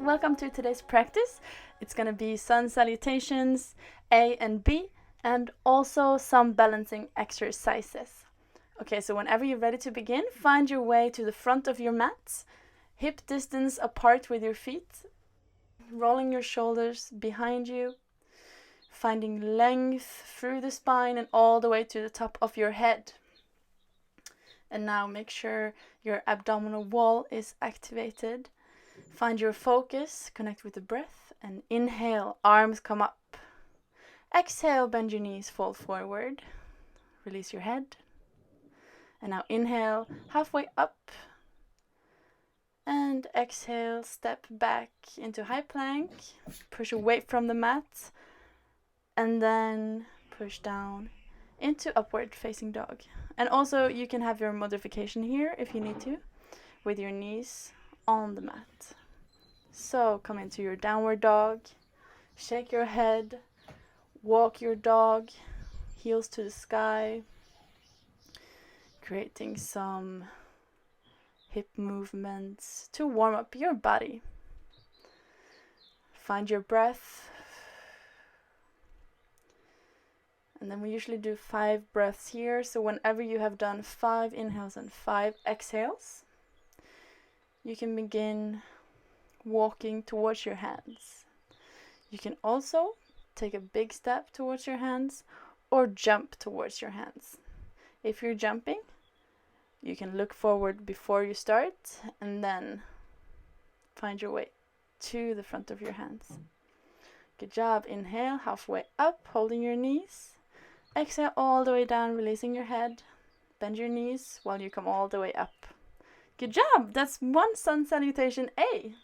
welcome to today's practice. It's going to be sun salutations, A and B, and also some balancing exercises. Okay, so whenever you're ready to begin, find your way to the front of your mat, hip distance apart with your feet, rolling your shoulders behind you, finding length through the spine and all the way to the top of your head. And now make sure your abdominal wall is activated. Find your focus, connect with the breath, and inhale, arms come up. Exhale, bend your knees, fall forward. Release your head. And now inhale, halfway up. And exhale, step back into high plank. Push away from the mat. And then push down into upward facing dog. And also you can have your modification here if you need to, with your knees on the mat. So come into your downward dog, shake your head, walk your dog, heels to the sky, creating some hip movements to warm up your body. Find your breath. And then we usually do 5 breaths here. So whenever you have done 5 inhales and 5 exhales, you can begin walking towards your hands. You can also take a big step towards your hands or jump towards your hands. If you're jumping, you can look forward before you start and then find your way to the front of your hands. Good job. Inhale, halfway up, holding your knees. Exhale all the way down, releasing your head. Bend your knees while you come all the way up. Good job. That's one sun salutation A.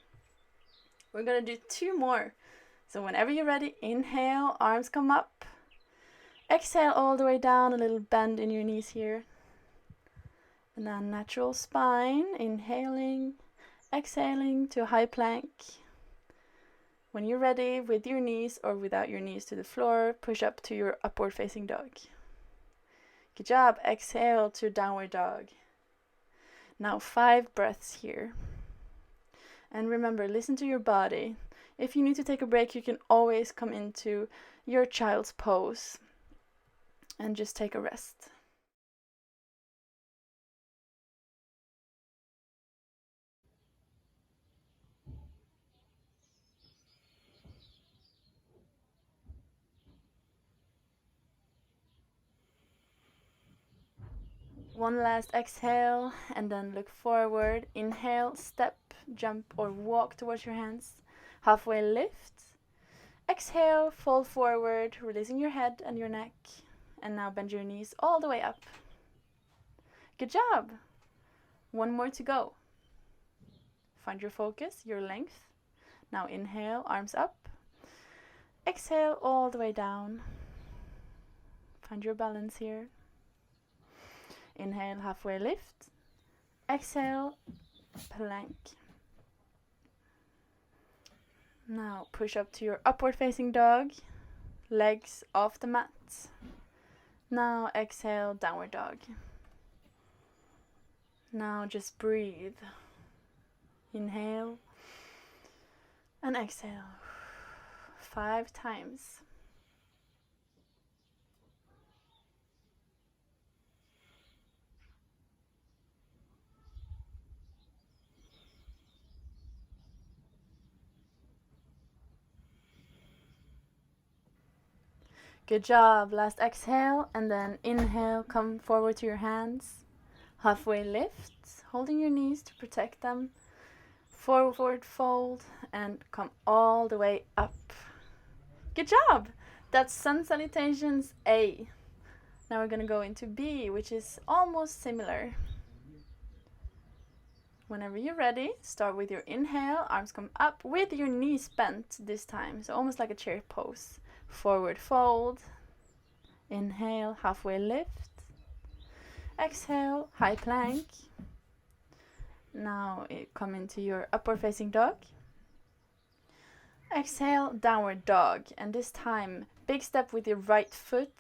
We're going to do 2 more. So whenever you're ready, inhale, arms come up. Exhale all the way down, a little bend in your knees here. And now natural spine, inhaling, exhaling to high plank. When you're ready, with your knees or without your knees to the floor, push up to your upward facing dog. Good job. Exhale to downward dog. Now 5 breaths here. And remember, listen to your body. If you need to take a break, you can always come into your child's pose and just take a rest. One last exhale and then look forward. Inhale, step, jump or walk towards your hands. Halfway lift. Exhale, fall forward, releasing your head and your neck. And now bend your knees all the way up. Good job. 1 more to go. Find your focus, your length. Now inhale, arms up. Exhale all the way down. Find your balance here. Inhale, halfway lift. Exhale, plank. Now push up to your upward facing dog. Legs off the mat. Now exhale, downward dog. Now just breathe. Inhale and exhale. 5 times. Good job. Last exhale and then inhale, come forward to your hands. Halfway lift, holding your knees to protect them. Forward fold and come all the way up. Good job. That's sun salutations A. Now we're going to go into B, which is almost similar. Whenever you're ready, start with your inhale, arms come up with your knees bent this time. So almost like a chair pose. Forward fold. Inhale, halfway lift. Exhale, high plank. Now come into your upward facing dog. Exhale, downward dog. And this time, big step with your right foot.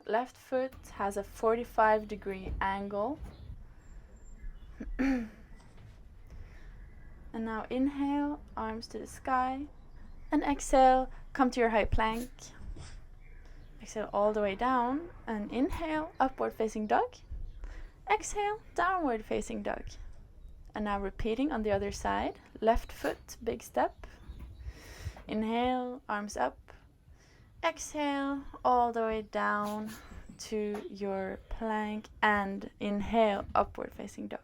Left foot has a 45-degree angle. And now inhale, arms to the sky. And exhale, come to your high plank. Exhale all the way down. And inhale, upward facing dog. Exhale, downward facing dog. And now repeating on the other side. Left foot, big step. Inhale, arms up. Exhale all the way down to your plank. And inhale, upward facing dog.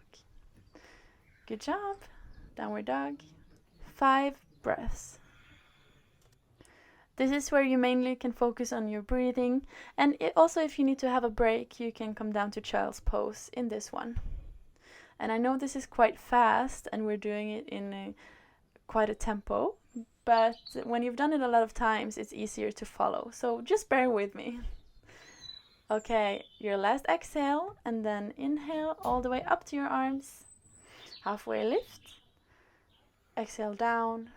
Good job. Downward dog. 5 breaths. This is where you mainly can focus on your breathing, and also if you need to have a break, you can come down to child's pose in this one. And I know this is quite fast and we're doing it in quite a tempo, but when you've done it a lot of times, it's easier to follow. So just bear with me. Okay, your last exhale, and then inhale all the way up to your arms. Halfway lift. Exhale down.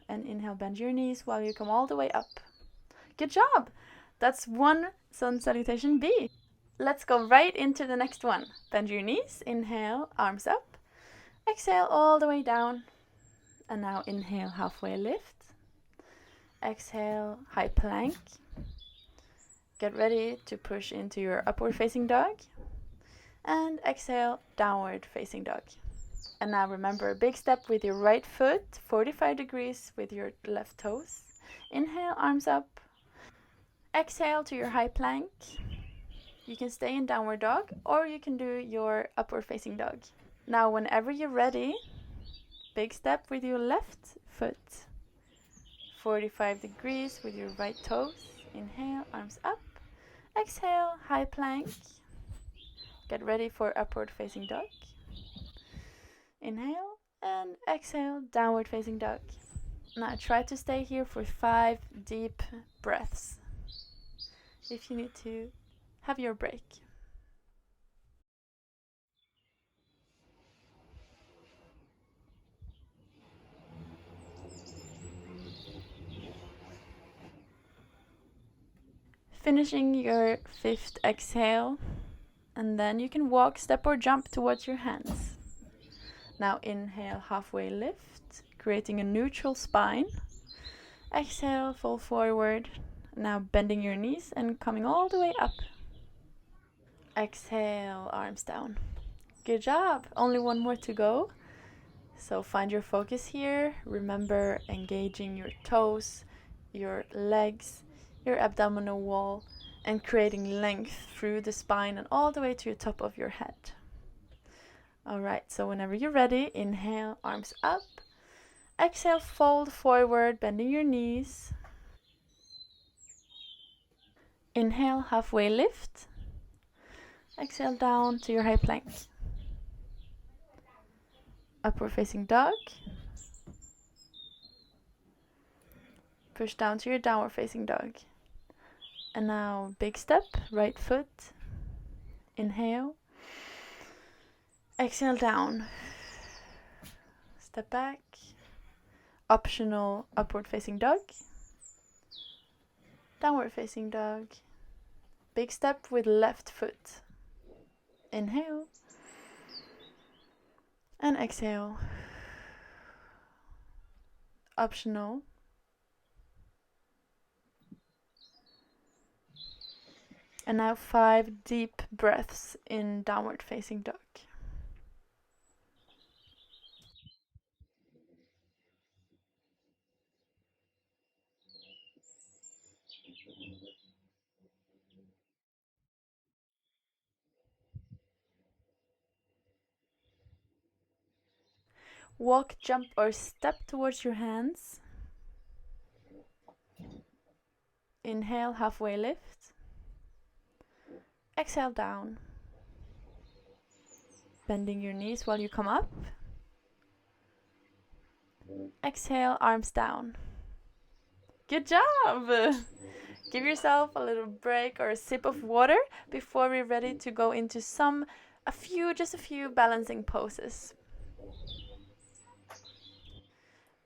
And inhale, bend your knees while you come all the way up. Good job! That's one sun salutation B. Let's go right into the next one. Bend your knees, inhale, arms up. Exhale all the way down. And now inhale, halfway lift. Exhale, high plank. Get ready to push into your upward facing dog. And exhale, downward facing dog. And now remember, a big step with your right foot, 45 degrees with your left toes. Inhale, arms up. Exhale to your high plank. You can stay in downward dog or you can do your upward facing dog. Now whenever you're ready, big step with your left foot. 45 degrees with your right toes. Inhale, arms up. Exhale, high plank. Get ready for upward facing dog. Inhale and exhale, downward facing dog. Now try to stay here for 5 deep breaths. If you need to, have your break. Finishing your 5th exhale, and then you can walk, step or jump towards your hands. Now inhale, halfway lift, creating a neutral spine. Exhale, fall forward. Now bending your knees and coming all the way up. Exhale, arms down. Good job. Only one more to go. So find your focus here. Remember engaging your toes, your legs, your abdominal wall, and creating length through the spine and all the way to the top of your head. Alright, so whenever you're ready, inhale, arms up. Exhale, fold forward, bending your knees. Inhale, halfway lift. Exhale down to your high plank. Upward facing dog. Push down to your downward facing dog. And now big step, right foot. Inhale. Exhale down. Step back. Optional upward facing dog. Downward facing dog. Big step with left foot. Inhale. And exhale. Optional. And now 5 deep breaths in downward facing dog. Walk, jump or step towards your hands. Inhale, halfway lift. Exhale down. Bending your knees while you come up. Exhale, arms down. Good job! Give yourself a little break or a sip of water before we're ready to go into just a few balancing poses.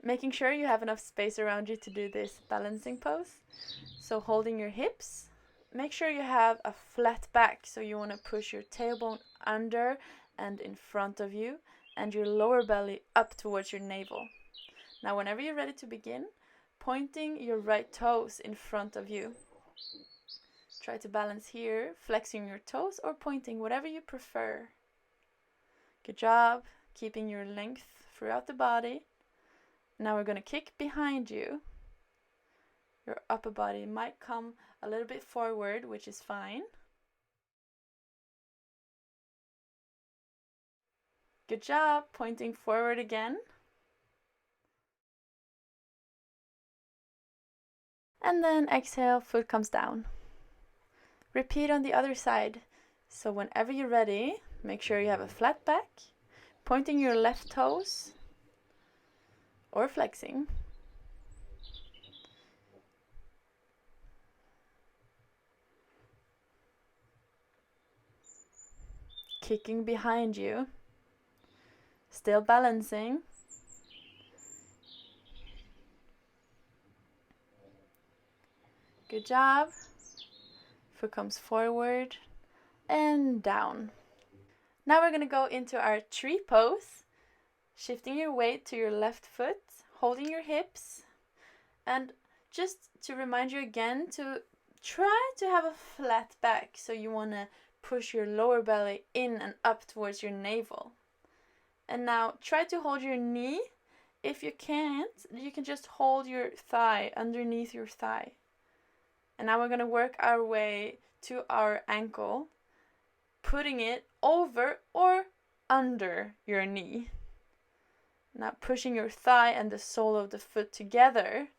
Making sure you have enough space around you to do this balancing pose. So holding your hips. Make sure you have a flat back, so you want to push your tailbone under and in front of you. and your lower belly up towards your navel. Now whenever you're ready to begin, pointing your right toes in front of you. Try to balance here, flexing your toes or pointing, whatever you prefer. Good job, keeping your length throughout the body. Now we're going to kick behind you. Your upper body might come a little bit forward, which is fine. Good job, pointing forward again. And then exhale, foot comes down. Repeat on the other side. So whenever you're ready, make sure you have a flat back, pointing your left toes or flexing. Kicking behind you. Still balancing. Good job. Foot comes forward and down. Now we're going to go into our tree pose. Shifting your weight to your left foot, holding your hips, and just to remind you again to try to have a flat back. So you want to push your lower belly in and up towards your navel. And now try to hold your knee. If you can't, you can just hold your thigh underneath your thigh. And now we're going to work our way to our ankle, putting it over or under your knee. Now pushing your thigh and the sole of the foot together.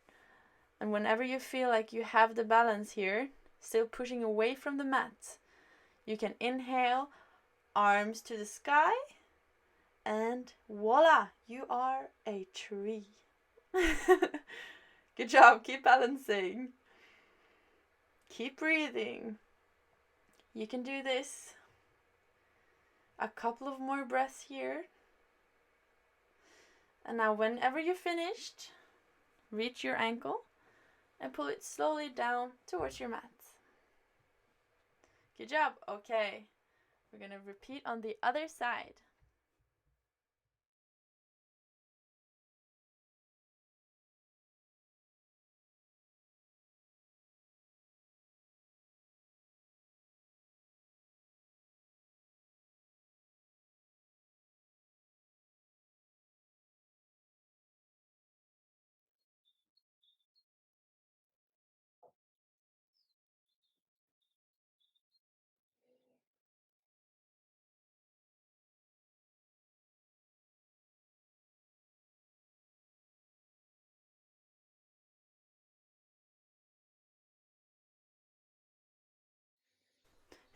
And whenever you feel like you have the balance here, still pushing away from the mat, you can inhale, arms to the sky, and voila, you are a tree. Good job, keep balancing. Keep breathing. You can do this. A couple of more breaths here. And now whenever you're finished, reach your ankle and pull it slowly down towards your mat. Good job. Okay, we're going to repeat on the other side.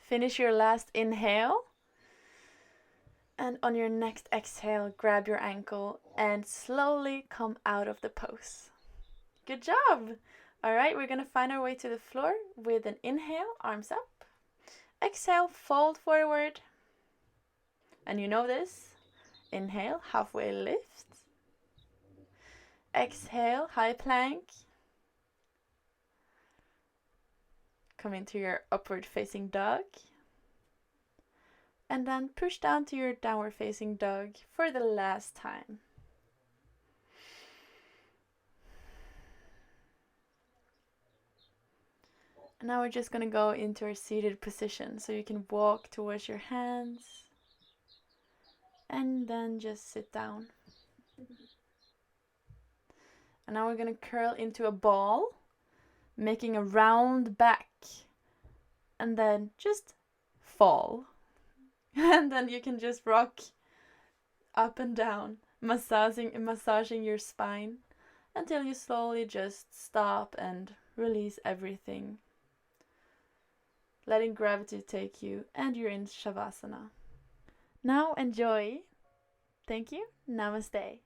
Finish your last inhale. And on your next exhale, grab your ankle and slowly come out of the pose. Good job! Alright, we're going to find our way to the floor with an inhale, arms up. Exhale, fold forward. And you know this. Inhale, halfway lift. Exhale, high plank. Come into your upward facing dog. And then push down to your downward facing dog for the last time. And now we're just going to go into our seated position. So you can walk towards your hands. And then just sit down. And now we're going to curl into a ball, making a round back. And then just fall. And then you can just rock up and down, massaging your spine until you slowly just stop and release everything. Letting gravity take you, and you're in Shavasana. Now enjoy. Thank you. Namaste.